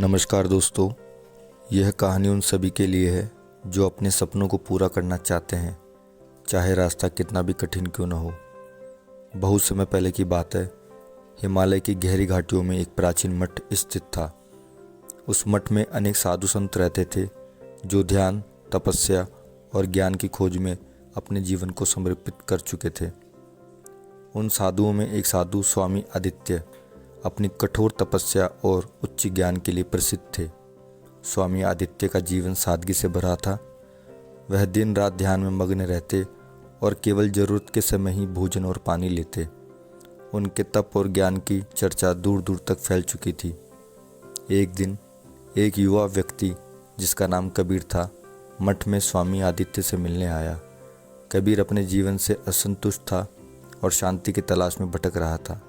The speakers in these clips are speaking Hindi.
नमस्कार दोस्तों, यह कहानी उन सभी के लिए है जो अपने सपनों को पूरा करना चाहते हैं, चाहे रास्ता कितना भी कठिन क्यों न हो। बहुत समय पहले की बात है। हिमालय की गहरी घाटियों में एक प्राचीन मठ स्थित था। उस मठ में अनेक साधु संत रहते थे जो ध्यान, तपस्या और ज्ञान की खोज में अपने जीवन को समर्पित कर चुके थे। उन साधुओं में एक साधु स्वामी आदित्य अपनी कठोर तपस्या और उच्च ज्ञान के लिए प्रसिद्ध थे। स्वामी आदित्य का जीवन सादगी से भरा था। वह दिन रात ध्यान में मग्न रहते और केवल जरूरत के समय ही भोजन और पानी लेते। उनके तप और ज्ञान की चर्चा दूर दूर तक फैल चुकी थी। एक दिन एक युवा व्यक्ति जिसका नाम कबीर था, मठ में स्वामी आदित्य से मिलने आया। कबीर अपने जीवन से असंतुष्ट था और शांति की तलाश में भटक रहा था।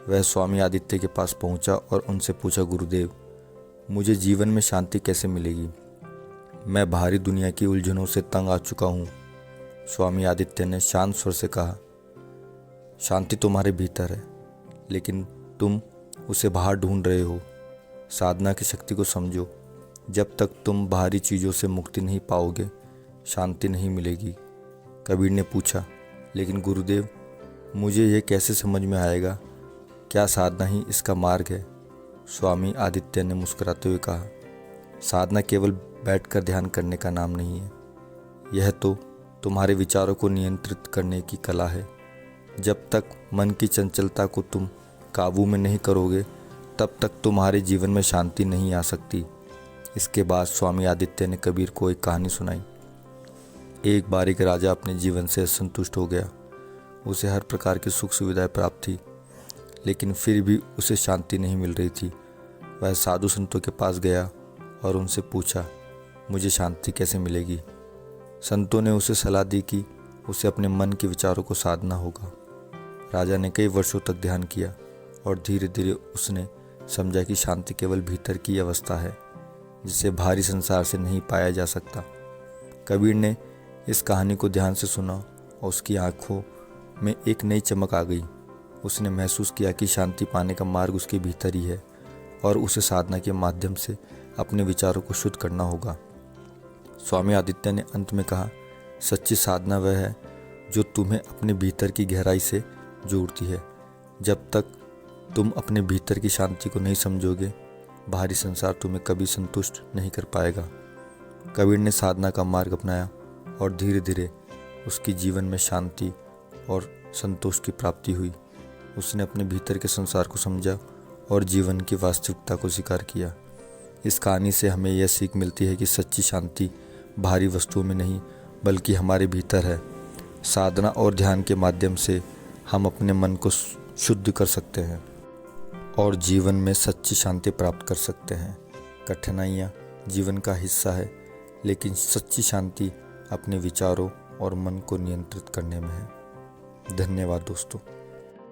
वह स्वामी आदित्य के पास पहुंचा और उनसे पूछा, गुरुदेव, मुझे जीवन में शांति कैसे मिलेगी? मैं बाहरी दुनिया की उलझनों से तंग आ चुका हूँ। स्वामी आदित्य ने शांत स्वर से कहा, शांति तुम्हारे भीतर है, लेकिन तुम उसे बाहर ढूंढ रहे हो। साधना की शक्ति को समझो। जब तक तुम बाहरी चीज़ों से मुक्ति नहीं पाओगे, शांति नहीं मिलेगी। कबीर ने पूछा, लेकिन गुरुदेव, मुझे यह कैसे समझ में आएगा? क्या साधना ही इसका मार्ग है? स्वामी आदित्य ने मुस्कुराते हुए कहा, साधना केवल बैठकर ध्यान करने का नाम नहीं है। यह तो तुम्हारे विचारों को नियंत्रित करने की कला है। जब तक मन की चंचलता को तुम काबू में नहीं करोगे, तब तक तुम्हारे जीवन में शांति नहीं आ सकती। इसके बाद स्वामी आदित्य ने कबीर को एक कहानी सुनाई। एक बार एक राजा अपने जीवन से असंतुष्ट हो गया। उसे हर प्रकार की सुख सुविधाएं प्राप्त थी, लेकिन फिर भी उसे शांति नहीं मिल रही थी। वह साधु संतों के पास गया और उनसे पूछा, मुझे शांति कैसे मिलेगी? संतों ने उसे सलाह दी कि उसे अपने मन के विचारों को साधना होगा। राजा ने कई वर्षों तक ध्यान किया और धीरे धीरे उसने समझा कि शांति केवल भीतर की अवस्था है, जिसे बाहरी संसार से नहीं पाया जा सकता। कबीर ने इस कहानी को ध्यान से सुना और उसकी आंखों में एक नई चमक आ गई। उसने महसूस किया कि शांति पाने का मार्ग उसके भीतर ही है और उसे साधना के माध्यम से अपने विचारों को शुद्ध करना होगा। स्वामी आदित्य ने अंत में कहा, सच्ची साधना वह है जो तुम्हें अपने भीतर की गहराई से जोड़ती है। जब तक तुम अपने भीतर की शांति को नहीं समझोगे, बाहरी संसार तुम्हें कभी संतुष्ट नहीं कर पाएगा। कबीर ने साधना का मार्ग अपनाया और धीरे धीरे उसके जीवन में शांति और संतोष की प्राप्ति हुई। उसने अपने भीतर के संसार को समझा और जीवन की वास्तविकता को स्वीकार किया। इस कहानी से हमें यह सीख मिलती है कि सच्ची शांति बाहरी वस्तुओं में नहीं, बल्कि हमारे भीतर है। साधना और ध्यान के माध्यम से हम अपने मन को शुद्ध कर सकते हैं और जीवन में सच्ची शांति प्राप्त कर सकते हैं। कठिनाइयाँ जीवन का हिस्सा है, लेकिन सच्ची शांति अपने विचारों और मन को नियंत्रित करने में है। धन्यवाद दोस्तों।